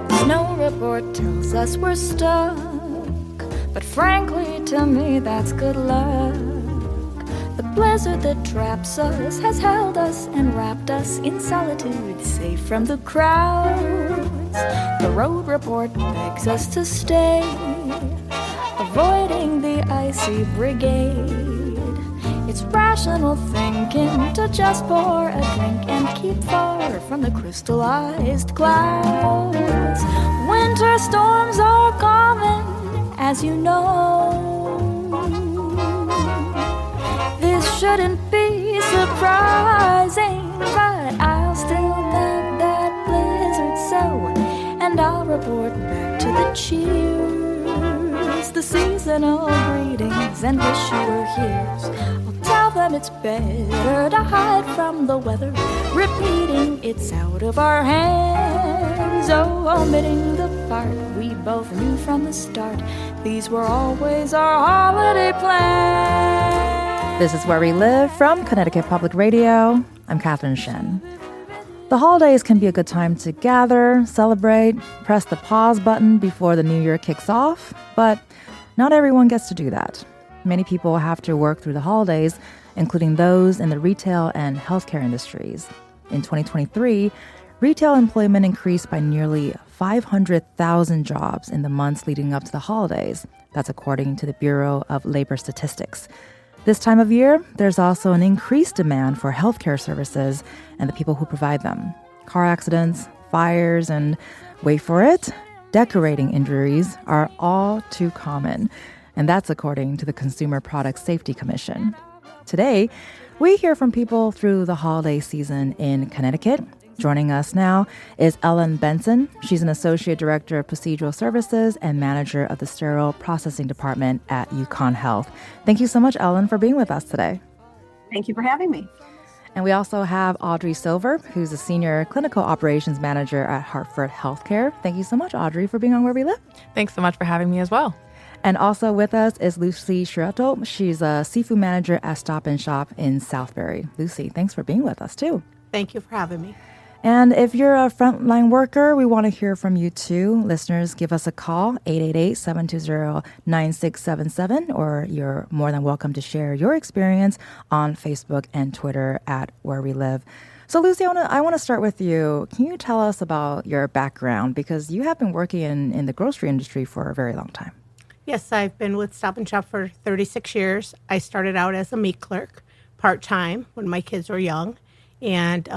The snow report tells us we're stuck, but frankly to me that's good luck. The blizzard that traps us has held us and wrapped us in solitude, safe from the crowds. The road report begs us to stay, avoiding the icy brigade. It's rational thinking to just pour a drink and keep far from the crystallized clouds. Winter storms are common, as you know. This shouldn't be surprising, but I'll still beg that blizzard so, and I'll report back to the cheers, the seasonal greetings and wish you were here. I'll tell them it's better to hide from the weather, repeating it's out of our hands. Oh, omitting the part we both knew from the start, these were always our holiday plans. This is Where We Live from Connecticut Public Radio. I'm Catherine Shen. The holidays can be a good time to gather, celebrate, press the pause button before the new year kicks off, but not everyone gets to do that. Many people have to work through the holidays, including those in the retail and healthcare industries. In 2023, retail employment increased by nearly 500,000 jobs in the months leading up to the holidays. That's according to the Bureau of Labor Statistics. This time of year, there's also an increased demand for healthcare services and the people who provide them. Car accidents, fires, and wait for it, decorating injuries are all too common. And that's according to the Consumer Product Safety Commission. Today, we hear from people through the holiday season in Connecticut. Joining us now is Ellen Benson. She's an Associate Director of Procedural Services and Manager of the Sterile Processing Department at UConn Health. Thank you so much, Ellen, for being with us today. Thank you for having me. And we also have Audrey Silver, who's a Senior Clinical Operations Manager at Hartford Healthcare. Thank you so much, Audrey, for being on Where We Live. Thanks so much for having me as well. And also with us is Lucy Sciarretto. She's a Seafood Manager at Stop & Shop in Southbury. Lucy, thanks for being with us, too. Thank you for having me. And if you're a frontline worker, we want to hear from you too. Listeners, give us a call, 888-720-9677, or you're more than welcome to share your experience on Facebook and Twitter at Where We Live. So Lucy, I want to start with you. Can you tell us about your background? Because you have been working in the grocery industry for a very long time. Yes, I've been with Stop & Shop for 36 years. I started out as a meat clerk part-time when my kids were young, and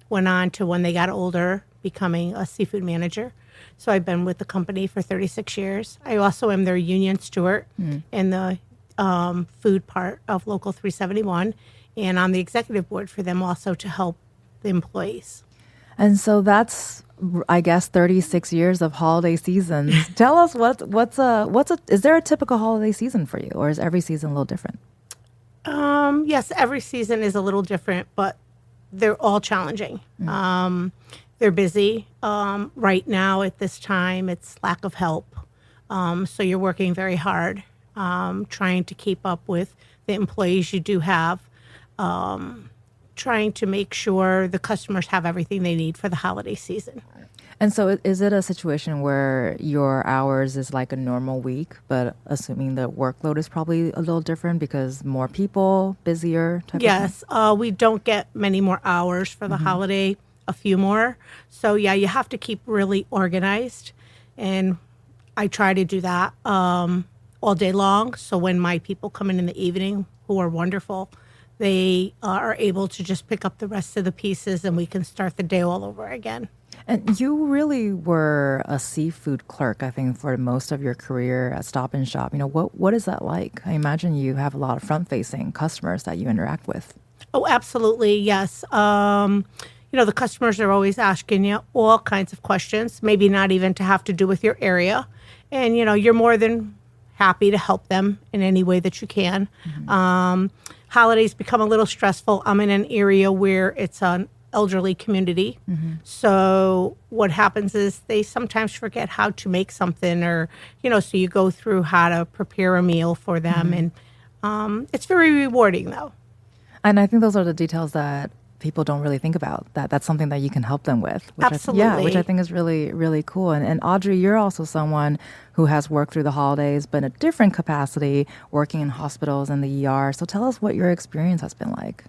went on to, when they got older, becoming a seafood manager. So I've been with the company for 36 years. I also am their union steward in the food part of Local 371, and on the executive board for them also to help the employees. And so that's, I guess, 36 years of holiday seasons. Tell us is there a typical holiday season for you, or is every season a little different? Yes, every season is a little different, but they're all challenging. They're busy. Right now at this time, it's lack of help. So you're working very hard, trying to keep up with the employees you do have, trying to make sure the customers have everything they need for the holiday season. And so is it a situation where your hours is like a normal week, but assuming the workload is probably a little different because more people, busier type Yes, we don't get many more hours for the holiday, a few more. So yeah, you have to keep really organized. And I try to do that all day long. So when my people come in the evening, who are wonderful, they are able to just pick up the rest of the pieces and we can start the day all over again. And you really were a seafood clerk, I think, for most of your career at Stop & Shop. You know, what is that like? I imagine you have a lot of front-facing customers that you interact with. Oh, absolutely, yes. The customers are always asking you all kinds of questions, maybe not even to have to do with your area. And, you're more than happy to help them in any way that you can. Holidays become a little stressful. I'm in an area where it's an elderly community. So what happens is they sometimes forget how to make something, or, so you go through how to prepare a meal for them. And it's very rewarding, though. And I think those are the details that people don't really think about. That's something that you can help them with. Absolutely. Which I think is really, really cool. And Audrey, you're also someone who has worked through the holidays, but in a different capacity, working in hospitals and the ER. So tell us what your experience has been like.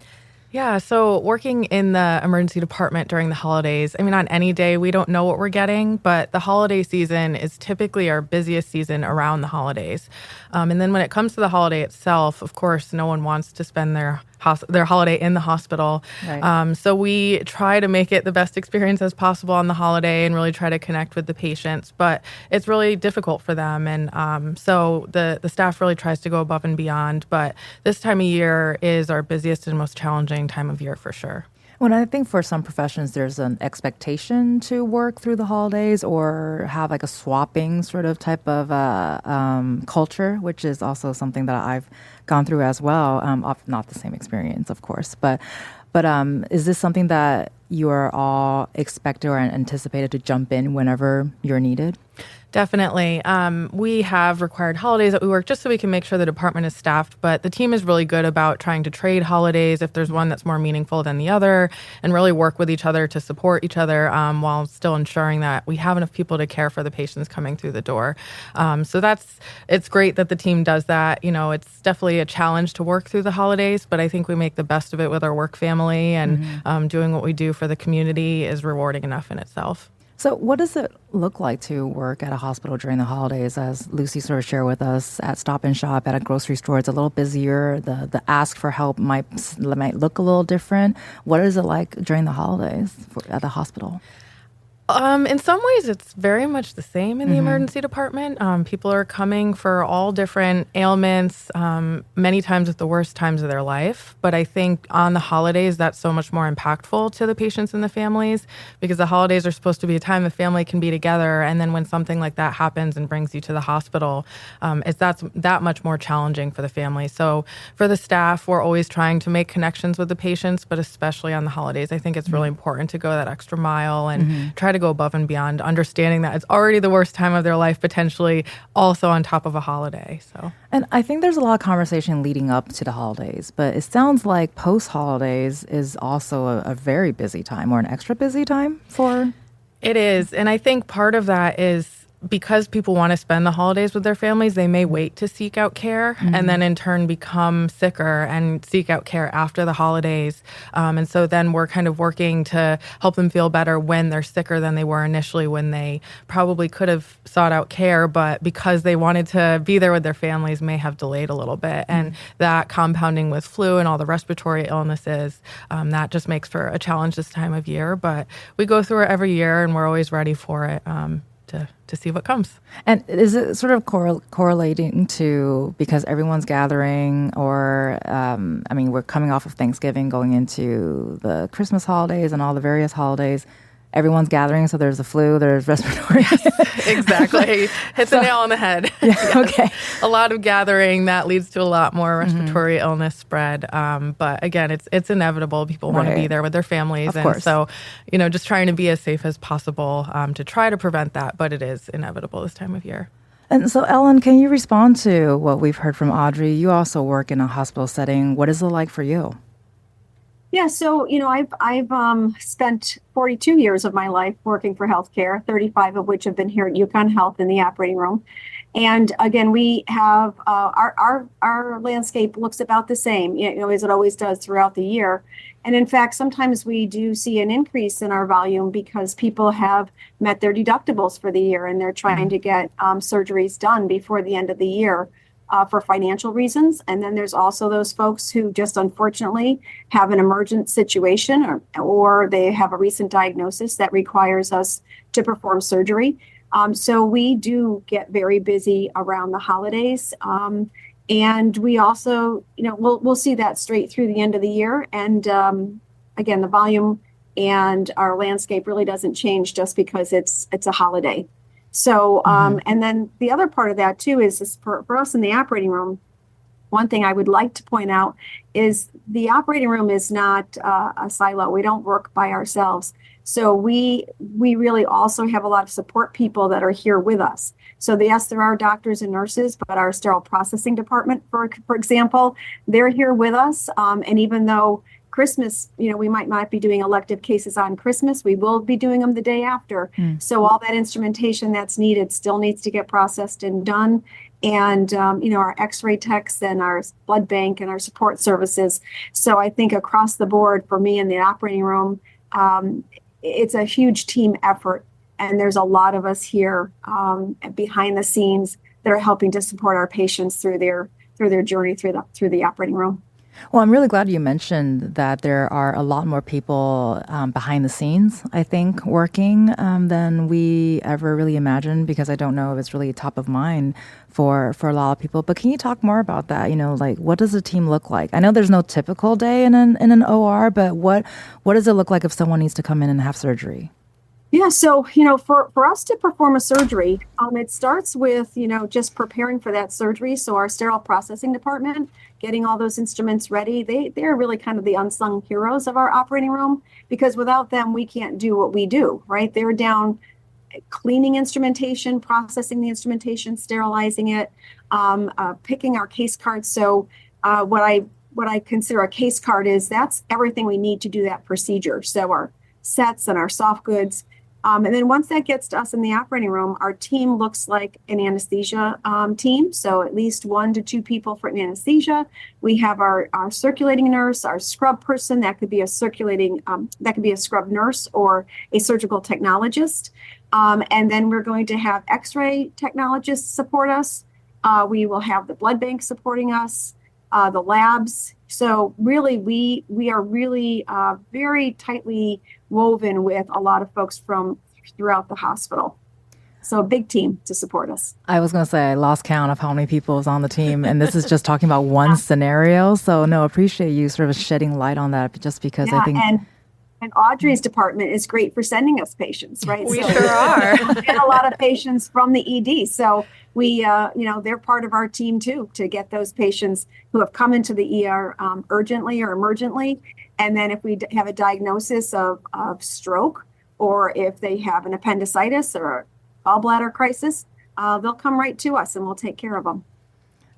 Yeah, so working in the emergency department during the holidays, I mean, on any day, we don't know what we're getting, but the holiday season is typically our busiest season around the holidays. And then when it comes to the holiday itself, of course, no one wants to spend their holiday in the hospital. Right. So we try to make it the best experience as possible on the holiday and really try to connect with the patients. But it's really difficult for them. And so the staff really tries to go above and beyond. But this time of year is our busiest and most challenging time of year for sure. Well, I think for some professions, there's an expectation to work through the holidays or have like a swapping sort of type of culture, which is also something that I've gone through as well. Not the same experience, of course, but is this something that you are all expected or anticipated to jump in whenever you're needed? Definitely. We have required holidays that we work just so we can make sure the department is staffed, but the team is really good about trying to trade holidays if there's one that's more meaningful than the other and really work with each other to support each other while still ensuring that we have enough people to care for the patients coming through the door. So it's great that the team does that. You know, it's definitely a challenge to work through the holidays, but I think we make the best of it with our work family and doing what we do for the community is rewarding enough in itself. So what does it look like to work at a hospital during the holidays? As Lucy sort of shared with us, at Stop and Shop, at a grocery store, it's a little busier. The ask for help might look a little different. What is it like during the holidays at the hospital? In some ways, it's very much the same in the emergency department. People are coming for all different ailments, many times at the worst times of their life. But I think on the holidays, that's so much more impactful to the patients and the families because the holidays are supposed to be a time the family can be together. And then when something like that happens and brings you to the hospital, that's that much more challenging for the family. So for the staff, we're always trying to make connections with the patients, but especially on the holidays, I think it's really important to go that extra mile and try to go above and beyond, understanding that it's already the worst time of their life, potentially also on top of a holiday. So, and I think there's a lot of conversation leading up to the holidays, but it sounds like post-holidays is also a very busy time or an extra busy time for... It is. And I think part of that is because people want to spend the holidays with their families, they may wait to seek out care and then in turn become sicker and seek out care after the holidays. And so then we're kind of working to help them feel better when they're sicker than they were initially when they probably could have sought out care, but because they wanted to be there with their families may have delayed a little bit. And that compounding with flu and all the respiratory illnesses, that just makes for a challenge this time of year. But we go through it every year and we're always ready for it. To see what comes. And is it sort of correlating to because everyone's gathering or, we're coming off of Thanksgiving, going into the Christmas holidays and all the various holidays. Everyone's gathering, so there's the flu, there's respiratory. Yes, exactly. Hit the nail on the head. Yeah, yes. Okay. A lot of gathering, that leads to a lot more respiratory illness spread. But again, it's inevitable. People want to be there with their families. Of course. So, just trying to be as safe as possible to try to prevent that. But it is inevitable this time of year. And so, Ellen, can you respond to what we've heard from Audrey? You also work in a hospital setting. What is it like for you? Yeah, so I've spent 42 years of my life working for healthcare, 35 of which have been here at UConn Health in the operating room. And again, we have our landscape looks about the same, as it always does throughout the year. And in fact, sometimes we do see an increase in our volume because people have met their deductibles for the year and they're trying to get surgeries done before the end of the year. For financial reasons. And then there's also those folks who just unfortunately have an emergent situation or they have a recent diagnosis that requires us to perform surgery. So we do get very busy around the holidays. And we also, we'll see that straight through the end of the year. And again, the volume and our landscape really doesn't change just because it's a holiday. So, and then the other part of that too is for us in the operating room, one thing I would like to point out is the operating room is not a silo. We don't work by ourselves. So we really also have a lot of support people that are here with us. So yes, there are doctors and nurses, but our sterile processing department, for example, they're here with us. And even though Christmas, we might not be doing elective cases on Christmas. We will be doing them the day after. So all that instrumentation that's needed still needs to get processed and done. And, our x-ray techs and our blood bank and our support services. So I think across the board for me in the operating room, it's a huge team effort. And there's a lot of us here behind the scenes that are helping to support our patients through their journey through the operating room. Well, I'm really glad you mentioned that there are a lot more people behind the scenes, I think, working than we ever really imagined, because I don't know if it's really top of mind for a lot of people. But can you talk more about that? Like, what does a team look like? I know there's no typical day in an OR, but what does it look like if someone needs to come in and have surgery? Yeah, so, for us to perform a surgery, it starts with, just preparing for that surgery. So our sterile processing department, getting all those instruments ready, they're really kind of the unsung heroes of our operating room, because without them, we can't do what we do, right? They're down cleaning instrumentation, processing the instrumentation, sterilizing it, picking our case cards. So what I consider a case card that's everything we need to do that procedure. So our sets and our soft goods. And then once that gets to us in the operating room, our team looks like an anesthesia team. So at least 1 to 2 people for anesthesia. We have our circulating nurse, our scrub person. That could be a scrub nurse or a surgical technologist. And then we're going to have x-ray technologists support us. We will have the blood bank supporting us, the labs. So really, we are really very tightly woven with a lot of folks from throughout the hospital. So a big team to support us. I was going to say I lost count of how many people is on the team, and this is just talking about one scenario. So no, appreciate you sort of shedding light on that, just because I think. And Audrey's department is great for sending us patients, right? We sure are. We get a lot of patients from the ED. So we, they're part of our team too, to get those patients who have come into the ER urgently or emergently. And then if we have a diagnosis of stroke, or if they have an appendicitis or a gallbladder crisis, they'll come right to us and we'll take care of them.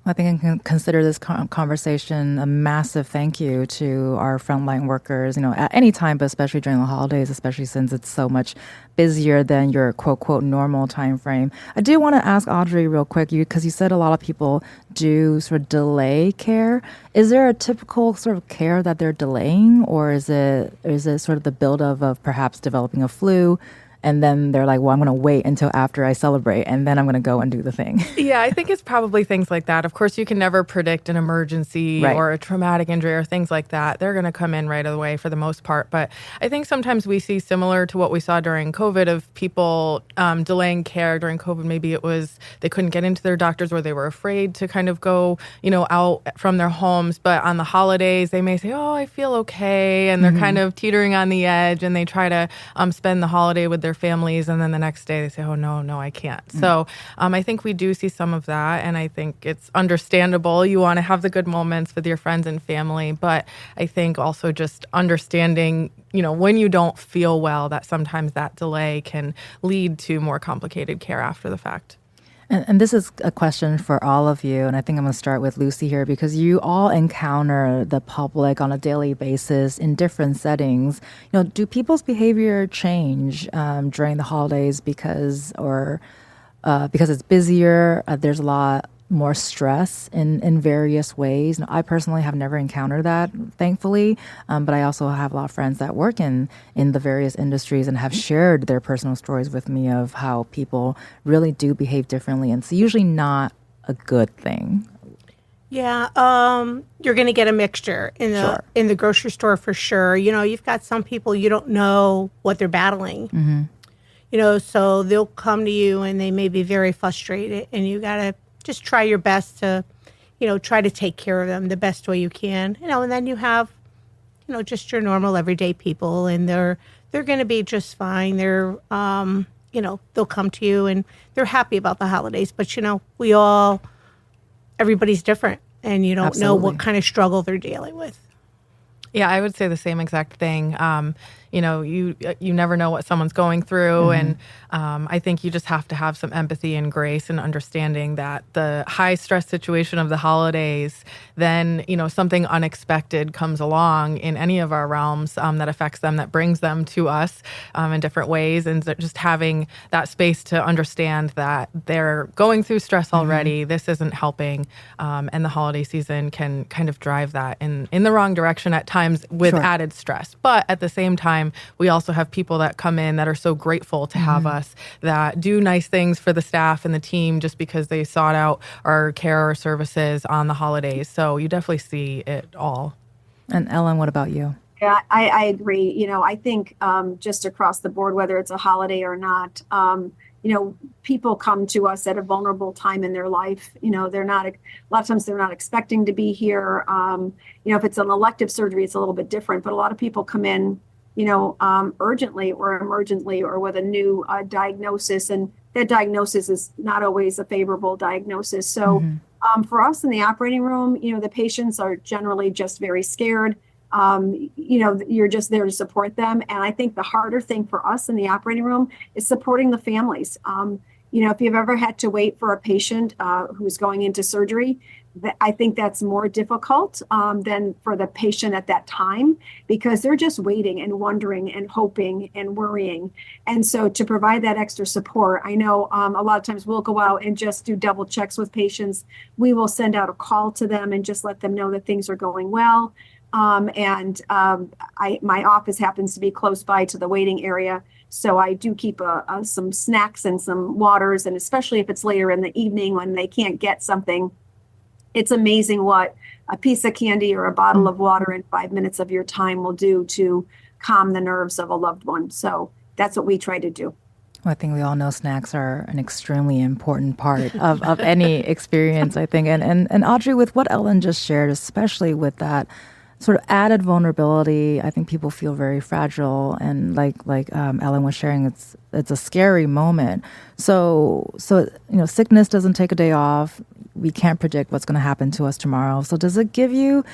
I think I can consider this conversation a massive thank you to our frontline workers, at any time, but especially during the holidays, especially since it's so much busier than your quote normal time frame. I do want to ask Audrey real quick, because you said a lot of people do sort of delay care. Is there a typical sort of care that they're delaying, or is it sort of the buildup of perhaps developing a flu? And then they're like, well, I'm going to wait until after I celebrate, and then I'm going to go and do the thing. Yeah, I think it's probably things like that. Of course, you can never predict an emergency or a traumatic injury or things like that. They're going to come in right away for the most part. But I think sometimes we see similar to what we saw during COVID of people delaying care during COVID. Maybe it was they couldn't get into their doctors, or they were afraid to kind of go, out from their homes. But on the holidays, they may say, oh, I feel okay. And they're kind of teetering on the edge, and they try to spend the holiday with their families, and then the next day they say, oh no, I can't. So I think we do see some of that, and I think it's understandable. You want to have the good moments with your friends and family, but I think also just understanding, when you don't feel well, that sometimes that delay can lead to more complicated care after the fact. And this is a question for all of you, and I think I'm going to start with Lucy here, because you all encounter the public on a daily basis in different settings. Do people's behavior change during the holidays because it's busier? There's a lot more stress in various ways. I personally have never encountered that, thankfully, but I also have a lot of friends that work in the various industries and have shared their personal stories with me of how people really do behave differently, and it's usually not a good thing. Yeah, you're going to get a mixture in the grocery store for sure. You've got some people you don't know what they're battling. So they'll come to you and they may be very frustrated, and you got to just try your best to, try to take care of them the best way you can. And then you have, just your normal everyday people, and they're going to be just fine. They're, they'll come to you and they're happy about the holidays. But, everybody's different, and you don't know what kind of struggle they're dealing with. Yeah, I would say the same exact thing. you never know what someone's going through. And I think you just have to have some empathy and grace and understanding that the high stress situation of the holidays, then, something unexpected comes along in any of our realms that affects them, that brings them to us in different ways. And just having that space to understand that they're going through stress already, this isn't helping. And the holiday season can kind of drive that in the wrong direction at times with added stress. But at the same time, we also have people that come in that are so grateful to have us, that do nice things for the staff and the team just because they sought out our care or services on the holidays. So you definitely see it all. And Ellen, what about you? Yeah, I agree. I think just across the board, whether it's a holiday or not, people come to us at a vulnerable time in their life. They're not, a lot of times they're not expecting to be here. If it's an elective surgery, it's a little bit different, but a lot of people come in, urgently or emergently or with a new diagnosis. And that diagnosis is not always a favorable diagnosis. So for us in the operating room, the patients are generally just very scared. You're just there to support them. And I think the harder thing for us in the operating room is supporting the families. If you've ever had to wait for a patient who's going into surgery, I think that's more difficult than for the patient at that time, because they're just waiting and wondering and hoping and worrying. And so to provide that extra support, I know a lot of times we'll go out and just do double checks with patients. We will send out a call to them and just let them know that things are going well. My office happens to be close by to the waiting area. So I do keep some snacks and some waters. And especially if it's later in the evening when they can't get something, it's amazing what a piece of candy or a bottle of water in 5 minutes of your time will do to calm the nerves of a loved one. So that's what we try to do. Well, I think we all know snacks are an extremely important part of any experience, I think. And Audrey, with what Ellen just shared, especially with that sort of added vulnerability, I think people feel very fragile, and like Ellen was sharing, it's a scary moment. So sickness doesn't take a day off. We can't predict what's going to happen to us tomorrow. So does it give you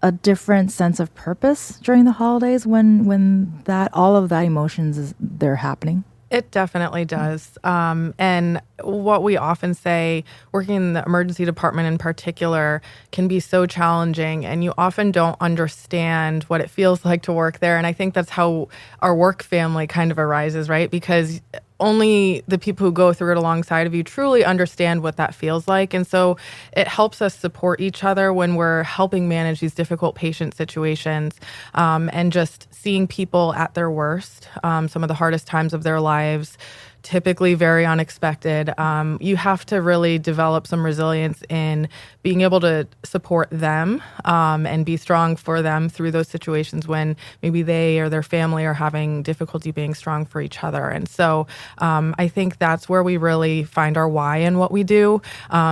a different sense of purpose during the holidays when that all of that emotions they're happening? It definitely does. And what we often say, working in the emergency department in particular, can be so challenging, and you often don't understand what it feels like to work there. And I think that's how our work family kind of arises, right? Because only the people who go through it alongside of you truly understand what that feels like. And so it helps us support each other when we're helping manage these difficult patient situations, and just seeing people at their worst, some of the hardest times of their lives, typically very unexpected. You have to really develop some resilience in being able to support them and be strong for them through those situations when maybe they or their family are having difficulty being strong for each other. And so I think that's where we really find our why in what we do,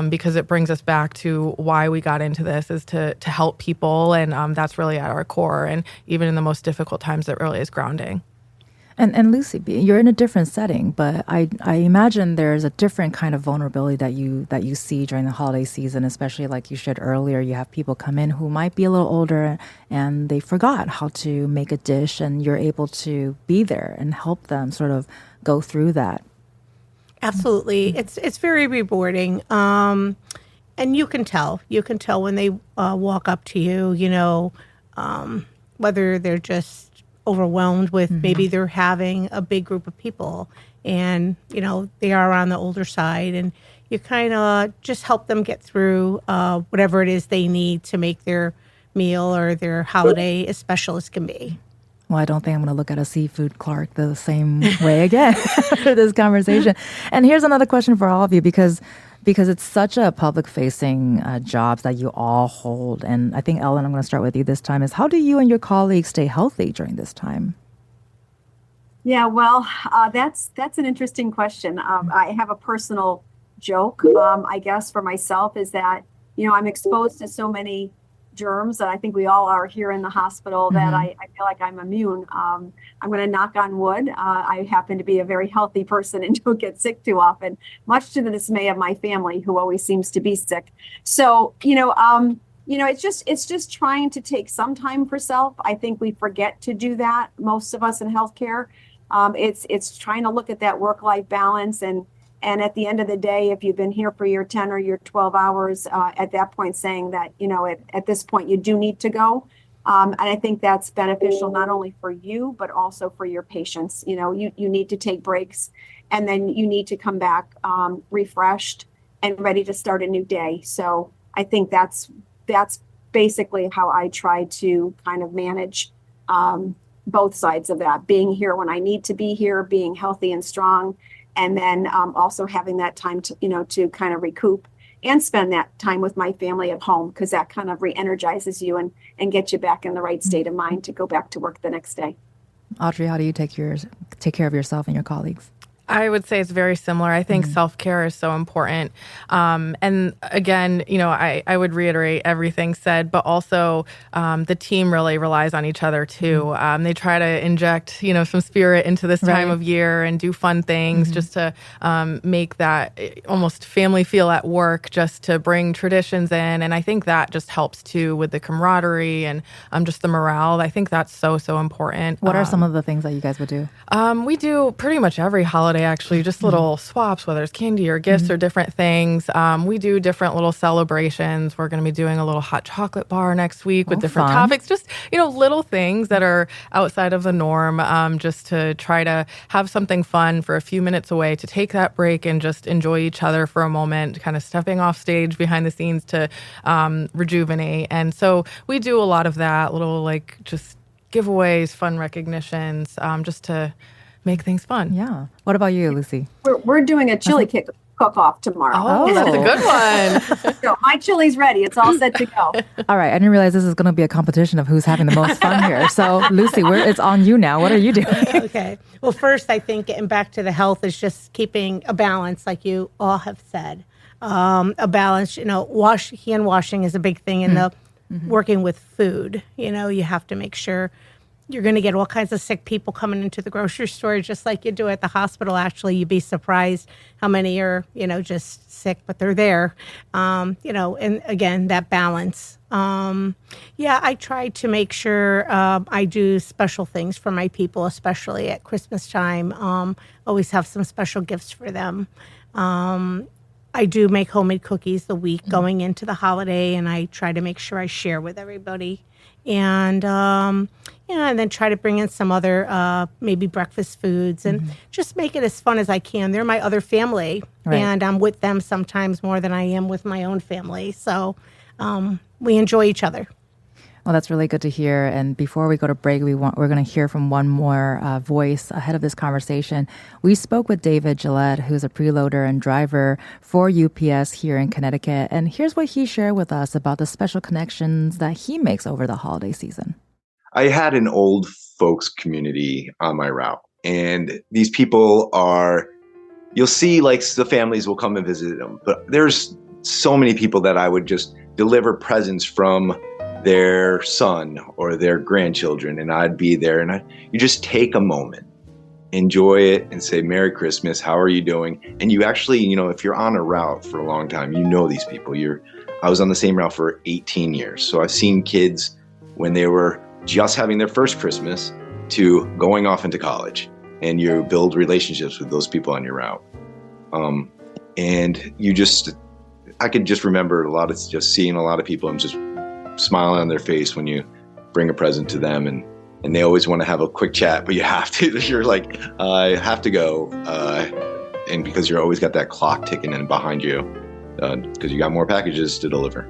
because it brings us back to why we got into this, is to help people. And that's really at our core. And even in the most difficult times, it really is grounding. And Lucy, you're in a different setting, but I imagine there's a different kind of vulnerability that you see during the holiday season, especially like you shared earlier. You have people come in who might be a little older and they forgot how to make a dish, and you're able to be there and help them sort of go through that. Absolutely. It's very rewarding. And you can tell when they walk up to you, whether they're just overwhelmed with maybe they're having a big group of people and, they are on the older side, and you kind of just help them get through whatever it is they need to make their meal or their holiday as special as can be. Well, I don't think I'm going to look at a seafood Clark the same way again after this conversation. And here's another question for all of you, because it's such a public-facing job that you all hold. And I think, Ellen, I'm going to start with you this time, is how do you and your colleagues stay healthy during this time? Yeah, well, that's an interesting question. I have a personal joke, I guess, for myself, is that, I'm exposed to so many germs that I think we all are here in the hospital that I feel like I'm immune. I'm going to knock on wood. I happen to be a very healthy person and don't get sick too often, much to the dismay of my family, who always seems to be sick. So, it's just trying to take some time for self. I think we forget to do that, most of us in healthcare. It's trying to look at that work-life balance, and at the end of the day, if you've been here for your 10 or your 12 hours, at that point saying that, at this point you do need to go. And I think that's beneficial not only for you, but also for your patients. You need to take breaks, and then you need to come back refreshed and ready to start a new day. So I think that's basically how I try to kind of manage both sides of that, being here when I need to be here, being healthy and strong, and then also having that time to kind of recoup and spend that time with my family at home, because that kind of re-energizes you and gets you back in the right state of mind to go back to work the next day. Audrey, how do you take care of yourself and your colleagues? I would say it's very similar. I think self-care is so important. And again, I would reiterate everything said, but also the team really relies on each other too. They try to inject, some spirit into this time of year and do fun things just to make that almost family feel at work, just to bring traditions in. And I think that just helps too with the camaraderie and just the morale. I think that's so, so important. What are some of the things that you guys would do? We do pretty much every holiday, actually, just little swaps, whether it's candy or gifts or different things. We do different little celebrations. We're going to be doing a little hot chocolate bar next week with different topics, just, little things that are outside of the norm, just to try to have something fun for a few minutes away, to take that break and just enjoy each other for a moment, kind of stepping off stage behind the scenes to rejuvenate. And so we do a lot of that, little just giveaways, fun recognitions, just to make things fun. Yeah. What about you, Lucy? We're doing a chili cook-off tomorrow. Oh, that's a good one. So my chili's ready. It's all set to go. All right. I didn't realize this is going to be a competition of who's having the most fun here. So, Lucy, it's on you now. What are you doing? Okay. Well, first, I think getting back to the health is just keeping a balance, like you all have said. A balance, hand washing is a big thing in the working with food. You have to make sure. You're going to get all kinds of sick people coming into the grocery store, just like you do at the hospital. Actually, you'd be surprised how many are, just sick, but they're there. And again, that balance. I try to make sure I do special things for my people, especially at Christmas time. Always have some special gifts for them. I do make homemade cookies the week going into the holiday, and I try to make sure I share with everybody. And and then try to bring in some other maybe breakfast foods and just make it as fun as I can. They're my other family, and I'm with them sometimes more than I am with my own family. So we enjoy each other. Well, that's really good to hear. And before we go to break, we're going to hear from one more voice ahead of this conversation. We spoke with David Gillette, who's a preloader and driver for UPS here in Connecticut. And here's what he shared with us about the special connections that he makes over the holiday season. I had an old folks community on my route. And these people you'll see the families will come and visit them. But there's so many people that I would just deliver presents from their son or their grandchildren, and I'd be there, and you just take a moment, enjoy it, and say, Merry Christmas, how are you doing? And you actually, if you're on a route for a long time, these people. I was on the same route for 18 years. So I've seen kids when they were just having their first Christmas to going off into college, and you build relationships with those people on your route. And I could just remember just seeing a lot of people and just smiling on their face when you bring a present to them, and they always want to have a quick chat, but you have to. You're like, I have to go, and because you're always got that clock ticking in behind you, because you got more packages to deliver.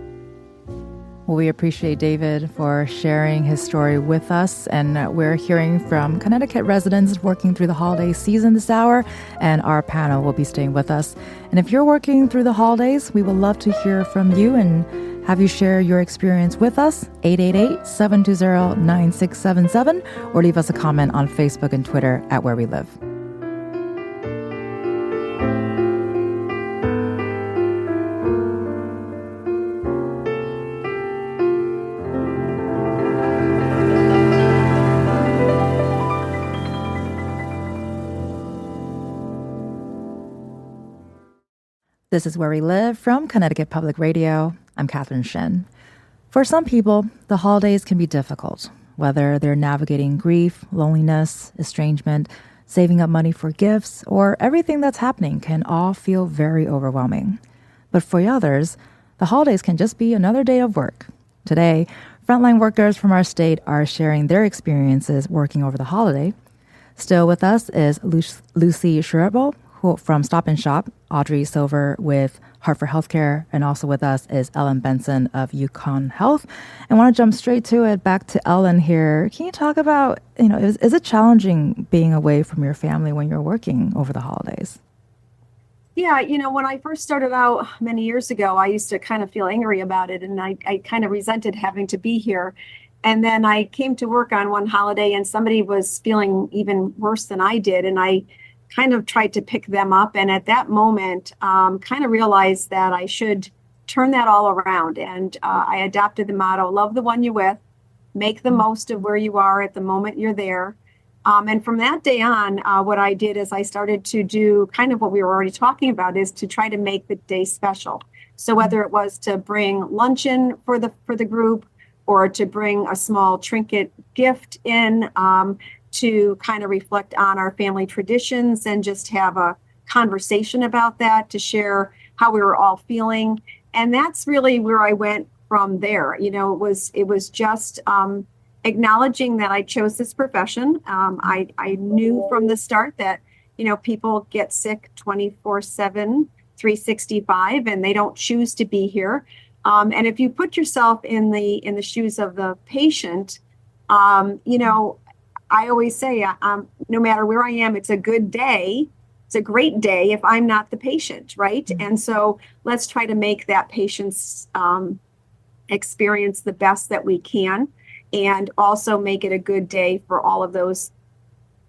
Well, we appreciate David for sharing his story with us, and we're hearing from Connecticut residents working through the holiday season this hour, and our panel will be staying with us. And if you're working through the holidays, we would love to hear from you and have you share your experience with us, 888-720-9677, or leave us a comment on Facebook and Twitter at Where We Live. This is Where We Live from Connecticut Public Radio. I'm Catherine Shen. For some people, the holidays can be difficult, whether they're navigating grief, loneliness, estrangement, saving up money for gifts, or everything that's happening can all feel very overwhelming. But for others, the holidays can just be another day of work. Today, frontline workers from our state are sharing their experiences working over the holiday. Still with us is Lucy Sciarretto, who from Stop and Shop, Audrey Silver with Hartford Healthcare, and also with us is Ellen Benson of UConn Health. I want to jump straight to it, back to Ellen here. Can you talk about, is it challenging being away from your family when you're working over the holidays? Yeah, when I first started out many years ago, I used to kind of feel angry about it, and I kind of resented having to be here. And then I came to work on one holiday and somebody was feeling even worse than I did. And I kind of tried to pick them up. And at that moment, kind of realized that I should turn that all around. And I adopted the motto, love the one you're with, make the most of where you are at the moment you're there. And from that day on, what I did is I started to do kind of what we were already talking about, is to try to make the day special. So whether it was to bring luncheon for the group, or to bring a small trinket gift in, to kind of reflect on our family traditions and just have a conversation about that, to share how we were all feeling. And that's really where I went from there. It was just acknowledging that I chose this profession. I knew from the start that, people get sick 24/7, 365, and they don't choose to be here. And if you put yourself in the shoes of the patient, I always say, no matter where I am, it's a good day. It's a great day if I'm not the patient, right? Mm-hmm. And so let's try to make that patient's experience the best that we can, and also make it a good day for all of those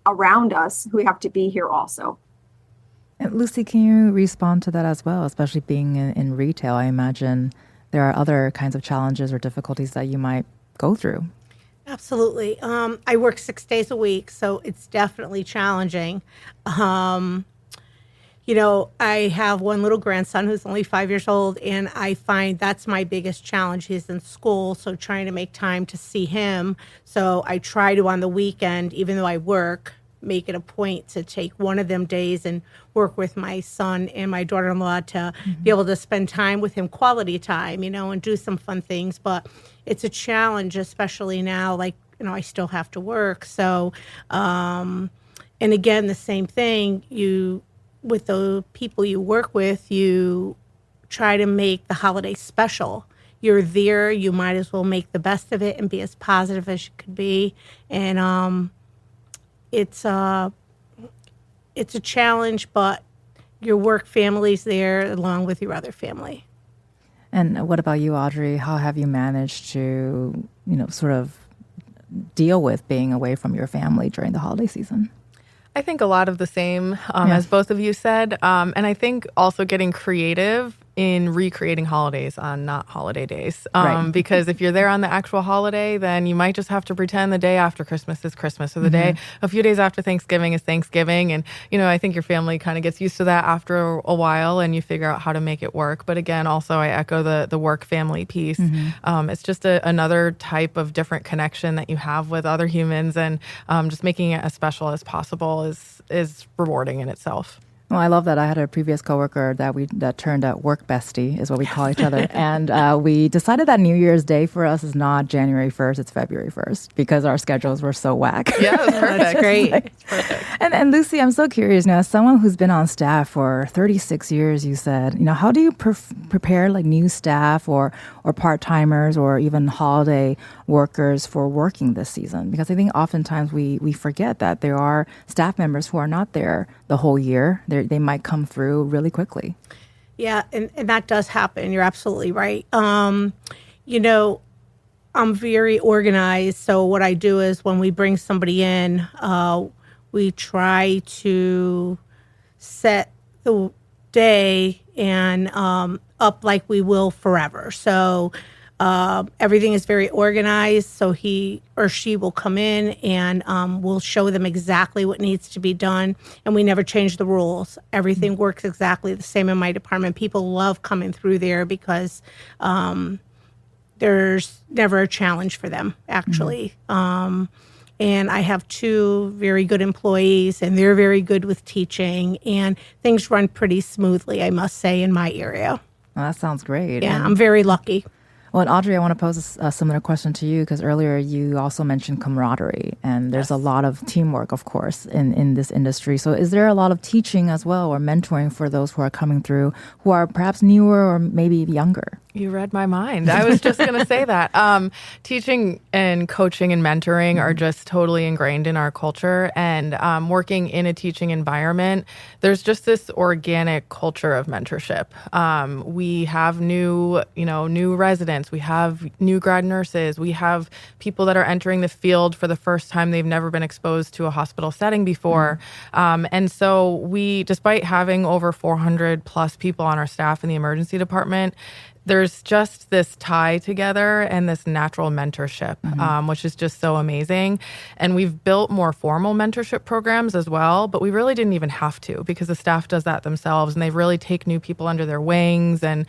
around us who have to be here also. And Lucy, can you respond to that as well, especially being in retail? I imagine there are other kinds of challenges or difficulties that you might go through. Absolutely. I work 6 days a week, so it's definitely challenging. I have one little grandson who's only 5 years old, and I find that's my biggest challenge. He's in school, so trying to make time to see him. So I try to, on the weekend, even though I work, make it a point to take one of them days and work with my son and my daughter-in-law to be able to spend time with him, quality time, and do some fun things. But it's a challenge, especially now, I still have to work. So, and again, the same thing, with the people you work with, you try to make the holiday special. You're there, you might as well make the best of it and be as positive as you could be. And, it's a challenge, but your work family's there along with your other family. And what about you, Audrey? How have you managed to, sort of deal with being away from your family during the holiday season? I think a lot of the same as both of you said. And I think also getting creative in recreating holidays on not holiday days. Right. Because if you're there on the actual holiday, then you might just have to pretend the day after Christmas is Christmas, or the day a few days after Thanksgiving is Thanksgiving. And, I think your family kind of gets used to that after a while, and you figure out how to make it work. But again, also I echo the work family piece. It's just another type of different connection that you have with other humans, and just making it as special as possible is rewarding in itself. Well, I love that. I had a previous coworker that turned out work bestie, is what we call each other. And we decided that New Year's Day for us is not January 1st, it's February 1st, because our schedules were so whack. Yeah, that's perfect. That's great. Perfect. And Lucy, I'm so curious now, as someone who's been on staff for 36 years, you said, how do you prepare new staff or part-timers or even holiday workers for working this season? Because I think oftentimes we forget that there are staff members who are not there the whole year. They might come through really quickly. Yeah, and that does happen. You're absolutely right. I'm very organized. So what I do is when we bring somebody in, we try to set the day and up like we will forever. So everything is very organized, so he or she will come in and we'll show them exactly what needs to be done, and we never change the rules. Everything works exactly the same in my department. People love coming through there because there's never a challenge for them, actually. And I have 2 very good employees, and they're very good with teaching, and things run pretty smoothly, I must say, in my area. Well, that sounds great. Yeah, And- I'm very lucky. Well, and Audrey, I want to pose a similar question to you because earlier you also mentioned camaraderie, and there's a lot of teamwork, of course, in this industry. So is there a lot of teaching as well or mentoring for those who are coming through who are perhaps newer or maybe younger? You read my mind. I was just going to say that. Teaching and coaching and mentoring are just totally ingrained in our culture. And working in a teaching environment, there's just this organic culture of mentorship. We have new residents. We have new grad nurses. We have people that are entering the field for the first time. They've never been exposed to a hospital setting before. And so we, despite having over 400 plus people on our staff in the emergency department, there's just this tie together and this natural mentorship, which is just so amazing. And we've built more formal mentorship programs as well, but we really didn't even have to because the staff does that themselves. And they really take new people under their wings and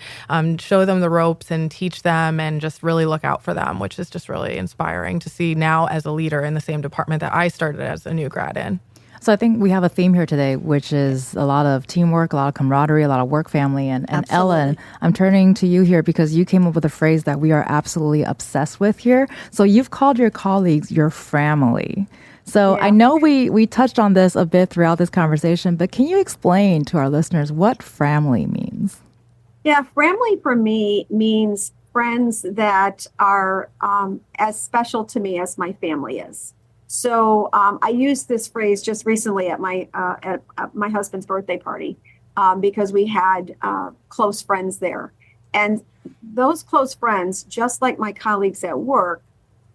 show them the ropes and teach them and just really look out for them, which is just really inspiring to see now as a leader in the same department that I started as a new grad in. So I think we have a theme here today, which is a lot of teamwork, a lot of camaraderie, a lot of work family. And Ellen, I'm turning to you here because you came up with a phrase that we are absolutely obsessed with here. So you've called your colleagues your family. So I know we touched on this a bit throughout this conversation, but can you explain to our listeners what family means? Yeah, family for me means friends that are as special to me as my family is. So I used this phrase just recently at my husband's birthday party because we had close friends there. And those close friends, just like my colleagues at work,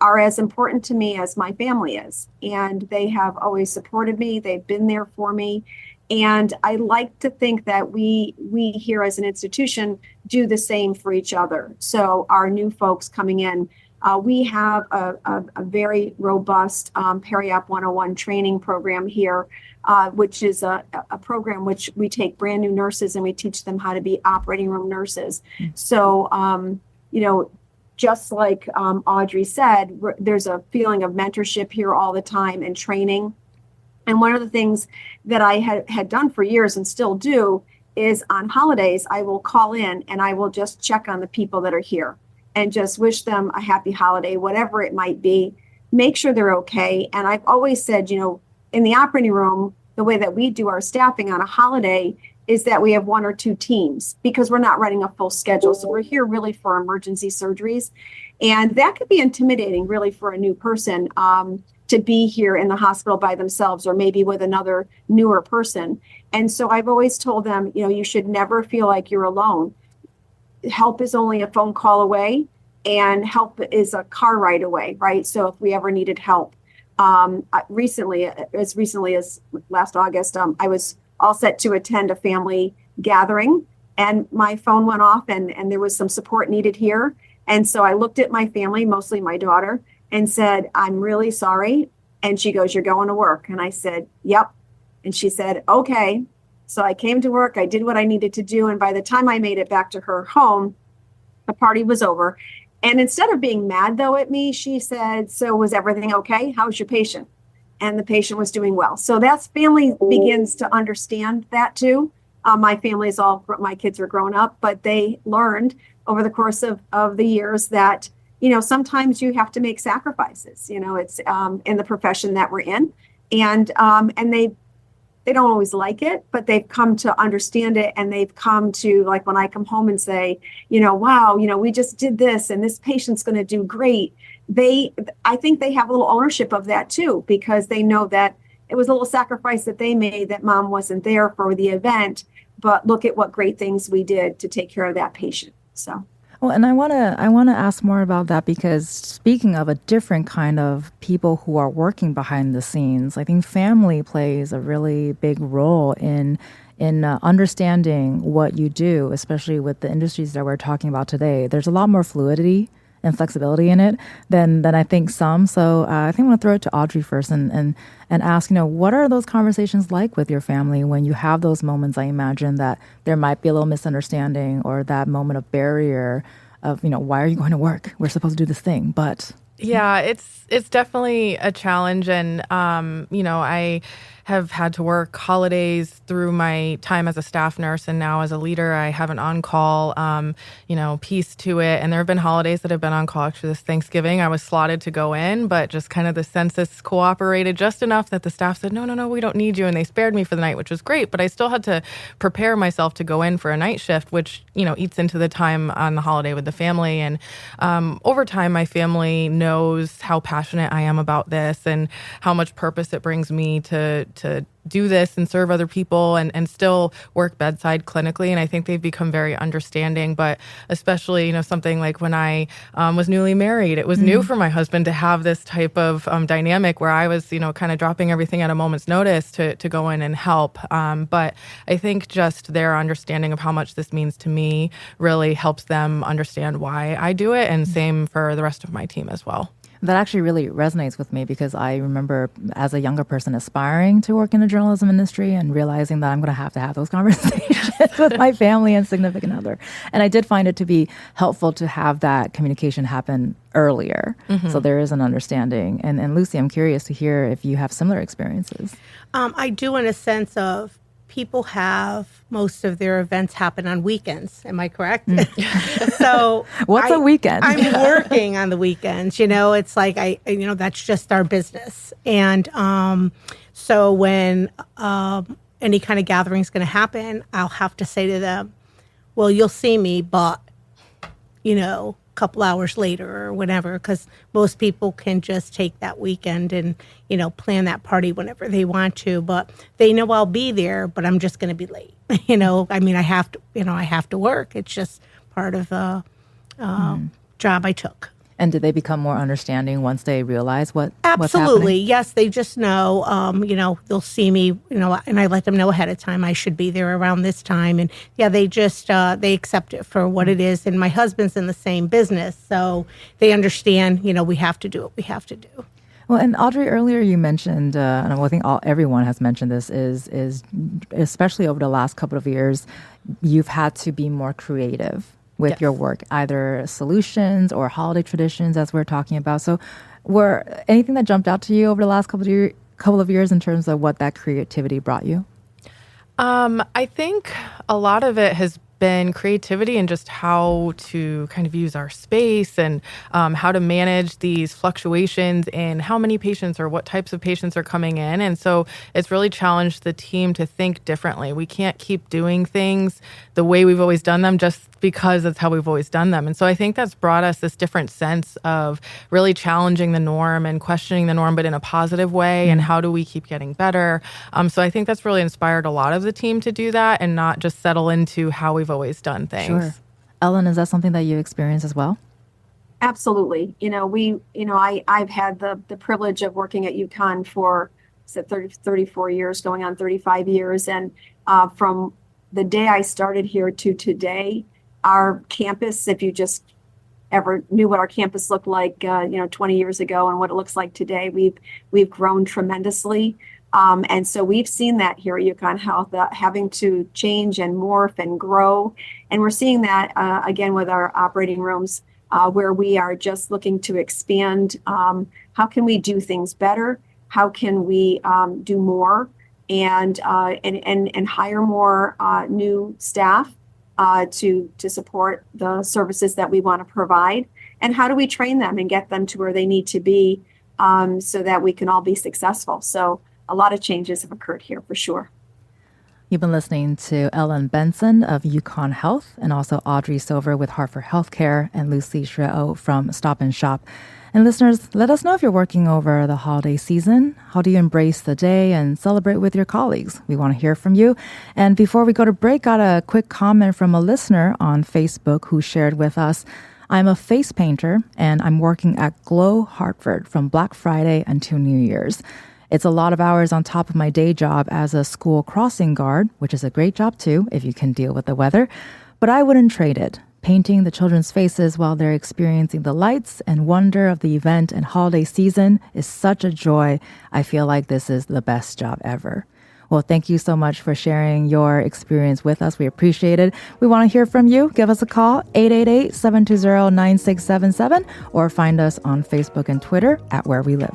are as important to me as my family is. And they have always supported me. They've been there for me. And I like to think that we here as an institution do the same for each other. So our new folks coming in, we have a very robust Peri-Op 101 training program here, which is a program which we take brand new nurses and we teach them how to be operating room nurses. So, just like Audrey said, there's a feeling of mentorship here all the time and training. And one of the things that I had done for years and still do is on holidays, I will call in and I will just check on the people that are here and just wish them a happy holiday, whatever it might be, make sure they're okay. And I've always said, in the operating room, the way that we do our staffing on a holiday is that we have 1 or 2 teams because we're not running a full schedule. So we're here really for emergency surgeries. And that could be intimidating really for a new person to be here in the hospital by themselves or maybe with another newer person. And so I've always told them, you should never feel like you're alone. Help is only a phone call away and help is a car ride away, right? So if we ever needed help, as recently as last August, I was all set to attend a family gathering and my phone went off and there was some support needed here. And so I looked at my family, mostly my daughter, and said, I'm really sorry. And she goes, you're going to work. And I said, yep. And she said, okay. So I came to work, I did what I needed to do. And by the time I made it back to her home, the party was over. And instead of being mad though at me, she said, so was everything okay? How's your patient? And the patient was doing well. So that's family begins to understand that too. My kids are grown up, but they learned over the course of the years that, sometimes you have to make sacrifices, it's in the profession that we're in. And they don't always like it, but they've come to understand it. And they've come to, like, when I come home and say, wow, we just did this and this patient's going to do great. I think they have a little ownership of that too, because they know that it was a little sacrifice that they made that mom wasn't there for the event, but look at what great things we did to take care of that patient. So. Well, and I want to ask more about that because speaking of a different kind of people who are working behind the scenes, I think family plays a really big role in understanding what you do, especially with the industries that we're talking about today. There's a lot more fluidity and flexibility in it than I think some. So I think I want to throw it to Audrey first and ask, what are those conversations like with your family when you have those moments? I imagine that there might be a little misunderstanding or that moment of barrier. why are you going to work? We're supposed to do this thing, but yeah, it's definitely a challenge, and I have had to work holidays through my time as a staff nurse, and now as a leader, I have an on-call, piece to it. And there have been holidays that have been on call. Actually, this Thanksgiving, I was slotted to go in, but just kind of the census cooperated just enough that the staff said, no, we don't need you, and they spared me for the night, which was great. But I still had to prepare myself to go in for a night shift, which eats into the time on the holiday with the family. And over time, my family knows how passionate I am about this and how much purpose it brings me to do this and serve other people and still work bedside clinically. And I think they've become very understanding, but especially, something like when I was newly married, it was new for my husband to have this type of dynamic where I was, kind of dropping everything at a moment's notice to go in and help. But I think just their understanding of how much this means to me really helps them understand why I do it. And same for the rest of my team as well. That actually really resonates with me because I remember as a younger person aspiring to work in the journalism industry and realizing that I'm going to have those conversations with my family and significant other. And I did find it to be helpful to have that communication happen earlier. So there is an understanding. And Lucy, I'm curious to hear if you have similar experiences. I do, in a sense of people have most of their events happen on weekends. Am I correct? So what's a weekend? I'm working on the weekends. It's like that's just our business. And so when any kind of gathering is going to happen, I'll have to say to them, well, you'll see me, but a couple hours later or whenever, because most people can just take that weekend and plan that party whenever they want to, but they know I'll be there, but I'm just going to be late. I have to work. It's just part of the job I took. And did they become more understanding once they realize what's Absolutely. happening? Yes, they just know, they'll see me, and I let them know ahead of time I should be there around this time. And yeah, they just, they accept it for what it is. And my husband's in the same business, so they understand, we have to do what we have to do. Well, and Audrey, earlier you mentioned, and I think everyone has mentioned this, is especially over the last couple of years, you've had to be more creative with your work, either solutions or holiday traditions, as we're talking about. So were anything that jumped out to you over the last couple of years in terms of what that creativity brought you? I think a lot of it has been creativity and just how to kind of use our space and how to manage these fluctuations in how many patients or what types of patients are coming in. And so it's really challenged the team to think differently. We can't keep doing things the way we've always done them just because that's how we've always done them. And so I think that's brought us this different sense of really challenging the norm and questioning the norm, but in a positive way. And how do we keep getting better? So I think that's really inspired a lot of the team to do that and not just settle into how we've always done things. Sure. Ellen, is that something that you experience as well? Absolutely. I've had the privilege of working at UConn for 34 years, going on 35 years. And from the day I started here to today, our campus, if you just ever knew what our campus looked like, 20 years ago and what it looks like today, we've grown tremendously. And so we've seen that here at UConn Health, having to change and morph and grow. And we're seeing that again with our operating rooms, where we are just looking to expand. How can we do things better? How can we do more and hire more new staff to support the services that we want to provide? And how do we train them and get them to where they need to be so that we can all be successful? So a lot of changes have occurred here for sure. You've been listening to Ellen Benson of UConn Health and also Audrey Silver with Hartford Healthcare and Lucy Sciarretto from Stop and Shop. And listeners, let us know if you're working over the holiday season. How do you embrace the day and celebrate with your colleagues? We want to hear from you. And before we go to break, got a quick comment from a listener on Facebook who shared with us, I'm a face painter and I'm working at Glow Hartford from Black Friday until New Year's. It's a lot of hours on top of my day job as a school crossing guard, which is a great job too, if you can deal with the weather. But I wouldn't trade it. Painting the children's faces while they're experiencing the lights and wonder of the event and holiday season is such a joy. I feel like this is the best job ever. Well, thank you so much for sharing your experience with us. We appreciate it. We want to hear from you. Give us a call, 888-720-9677, or find us on Facebook and Twitter at Where We Live.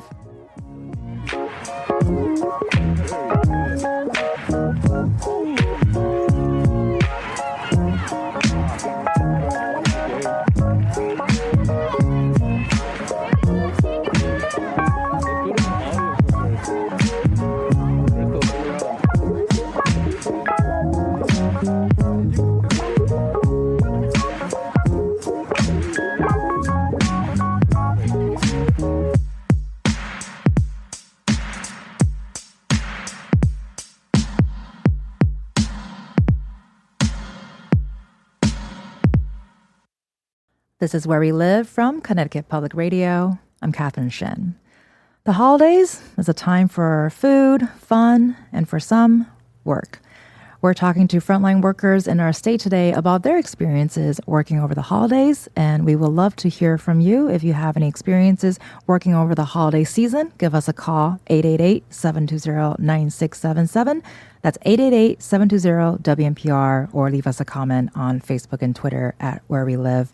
This is Where We Live from Connecticut Public Radio. I'm Catherine Shen. The holidays is a time for food, fun, and for some, work. We're talking to frontline workers in our state today about their experiences working over the holidays, and we will love to hear from you. If you have any experiences working over the holiday season, give us a call, 888-720-9677. That's 888-720-WNPR, or leave us a comment on Facebook and Twitter at Where We Live.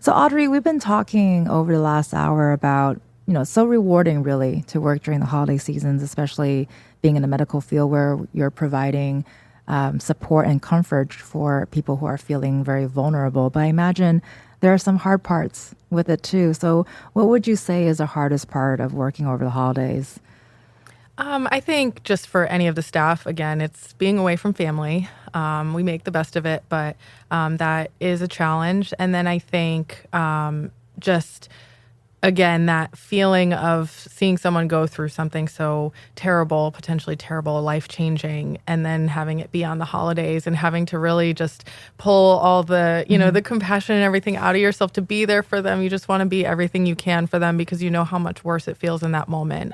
So Audrey, we've been talking over the last hour about, it's so rewarding really to work during the holiday seasons, especially being in the medical field where you're providing support and comfort for people who are feeling very vulnerable. But I imagine there are some hard parts with it too. So what would you say is the hardest part of working over the holidays? I think just for any of the staff, again, it's being away from family. We make the best of it, but that is a challenge. And then I think just, again, that feeling of seeing someone go through something so terrible, potentially terrible, life-changing, and then having it be on the holidays and having to really just pull all the, the compassion and everything out of yourself to be there for them. You just want to be everything you can for them because you know how much worse it feels in that moment.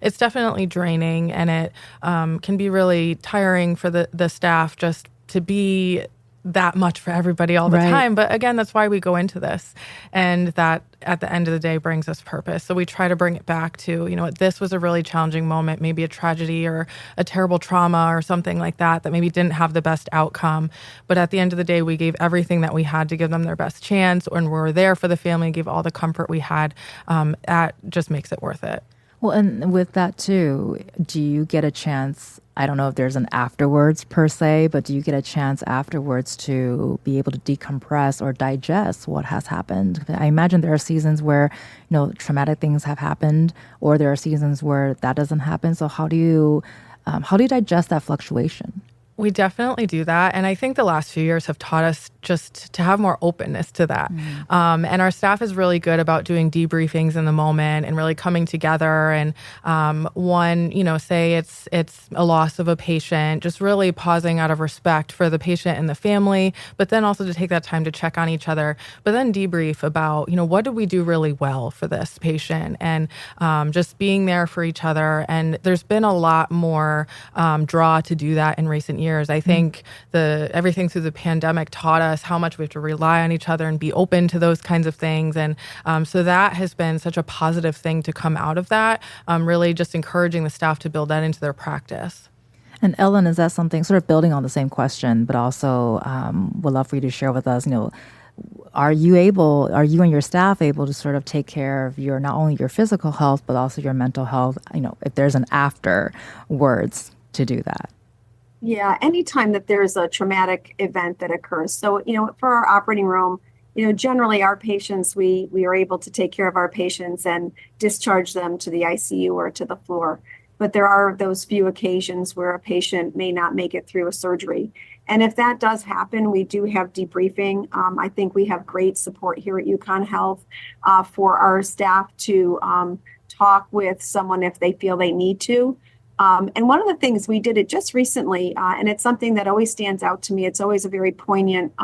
It's definitely draining, and it can be really tiring for the staff just to be that much for everybody all the time. But again, that's why we go into this. And that at the end of the day brings us purpose. So we try to bring it back to, this was a really challenging moment, maybe a tragedy or a terrible trauma or something like that maybe didn't have the best outcome. But at the end of the day, we gave everything that we had to give them their best chance, and we were there for the family, gave all the comfort we had. That just makes it worth it. Well, and with that too, do you get a chance, I don't know if there's an afterwards per se, but do you get a chance afterwards to be able to decompress or digest what has happened? I imagine there are seasons where, traumatic things have happened, or there are seasons where that doesn't happen. So how do you digest that fluctuation? We definitely do that. And I think the last few years have taught us just to have more openness to that. And our staff is really good about doing debriefings in the moment and really coming together. And say it's a loss of a patient, just really pausing out of respect for the patient and the family, but then also to take that time to check on each other, but then debrief about, what did we do really well for this patient, and just being there for each other. And there's been a lot more draw to do that in recent years. I think everything through the pandemic taught us how much we have to rely on each other and be open to those kinds of things. And so that has been such a positive thing to come out of that, really just encouraging the staff to build that into their practice. And Ellen, is that something, sort of building on the same question, but also would love for you to share with us, are you and your staff able to sort of take care of not only your physical health, but also your mental health, if there's an afterwards to do that? Yeah, anytime that there's a traumatic event that occurs. So, for our operating room, generally our patients, we are able to take care of our patients and discharge them to the ICU or to the floor. But there are those few occasions where a patient may not make it through a surgery. And if that does happen, we do have debriefing. I think we have great support here at UConn Health for our staff to talk with someone if they feel they need to. And one of the things we did it just recently, and it's something that always stands out to me. It's always a very poignant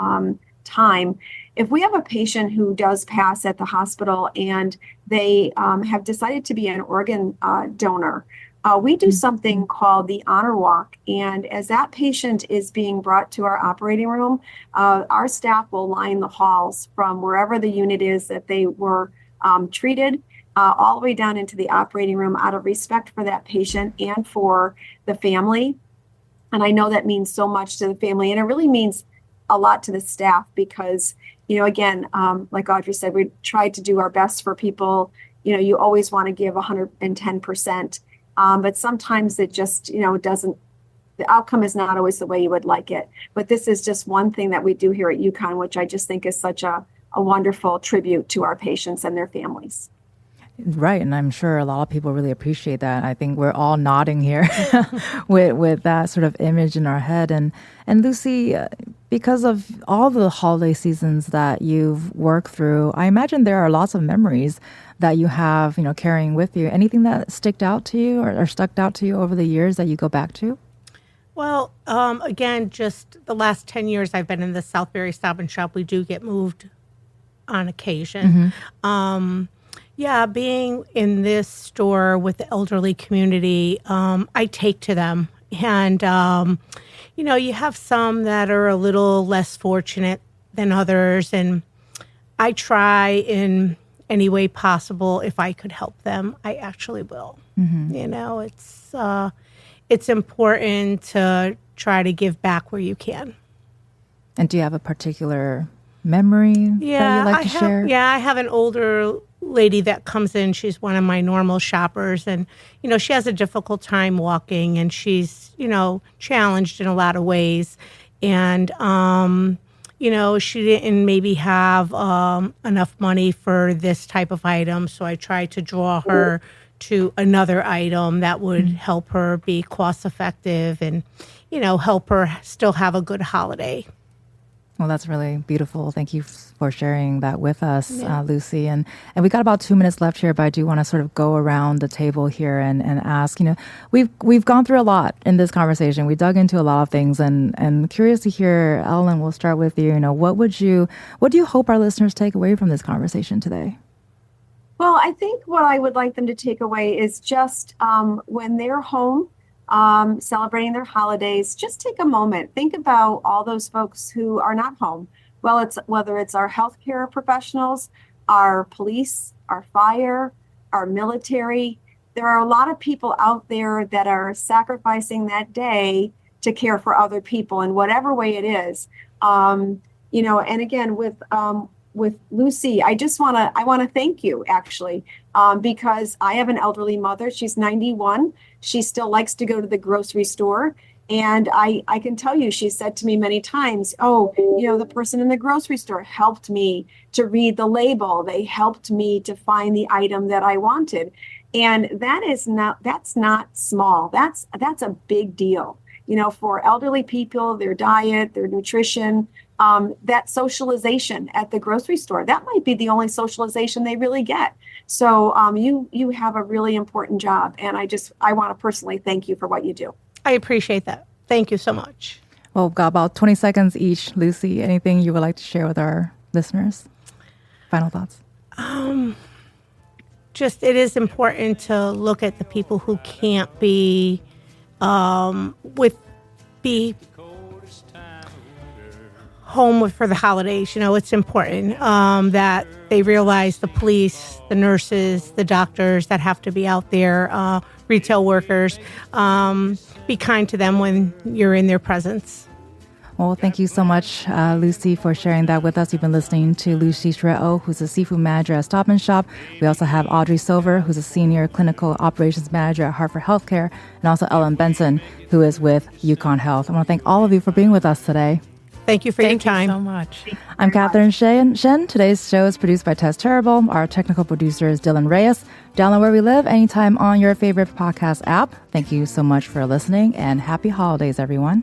time. If we have a patient who does pass at the hospital and they have decided to be an organ donor, we do something called the honor walk. And as that patient is being brought to our operating room, our staff will line the halls from wherever the unit is that they were treated, all the way down into the operating room out of respect for that patient and for the family. And I know that means so much to the family, and it really means a lot to the staff because, again, like Audrey said, we tried to do our best for people. You always want to give 110%, but sometimes it just, doesn't, the outcome is not always the way you would like it. But this is just one thing that we do here at UConn, which I just think is such a wonderful tribute to our patients and their families. Right, and I'm sure a lot of people really appreciate that. I think we're all nodding here with that sort of image in our head. And Lucy, because of all the holiday seasons that you've worked through, I imagine there are lots of memories that you have, carrying with you. Anything that stuck out to you or stuck out to you over the years that you go back to? Well, again, just the last 10 years I've been in the Southbury Stop and Shop. We do get moved on occasion. Yeah, being in this store with the elderly community, I take to them. And, you have some that are a little less fortunate than others. And I try in any way possible, if I could help them, I actually will. It's important to try to give back where you can. And do you have a particular memory that you like to share? Yeah, I have an older lady that comes in. She's one of my normal shoppers, and she has a difficult time walking, and she's challenged in a lot of ways, and she didn't maybe have enough money for this type of item, so I tried to draw her to another item that would help her be cost effective and help her still have a good holiday. Well, that's really beautiful. Thank you for sharing that with us, Lucy. And we got about 2 minutes left here, but I do want to sort of go around the table here and ask, we've gone through a lot in this conversation. We dug into a lot of things, and curious to hear, Ellen, we'll start with you. What do you hope our listeners take away from this conversation today? Well, I think what I would like them to take away is just when they're home, celebrating their holidays, just take a moment. Think about all those folks who are not home. Well, whether it's our healthcare professionals, our police, our fire, our military. There are a lot of people out there that are sacrificing that day to care for other people in whatever way it is. And again, with Lucy, I want to thank you actually, because I have an elderly mother. She's 91. She still likes to go to the grocery store. And I can tell you, she said to me many times, the person in the grocery store helped me to read the label. They helped me to find the item that I wanted. And that's not small. That's a big deal, for elderly people, their diet, their nutrition, that socialization at the grocery store. That might be the only socialization they really get. So you have a really important job. And I want to personally thank you for what you do. I appreciate that. Thank you so much. Well, we've got about 20 seconds each. Lucy, anything you would like to share with our listeners? Final thoughts? Just it is important to look at the people who can't be home for the holidays. It's important that they realize the police, the nurses, the doctors that have to be out there, retail workers, be kind to them when you're in their presence. Well, thank you so much, Lucy, for sharing that with us. You've been listening to Lucy Sciarretto, who's a seafood manager at Stop & Shop. We also have Audrey Silver, who's a senior clinical operations manager at Hartford Healthcare, and also Ellen Benson, who is with UConn Health. I want to thank all of you for being with us today. Thank you for your time. Thank you so much. I'm Catherine Shen. Today's show is produced by Tess Terrible. Our technical producer is Dylan Reyes. Download Where We Live anytime on your favorite podcast app. Thank you so much for listening, and happy holidays, everyone.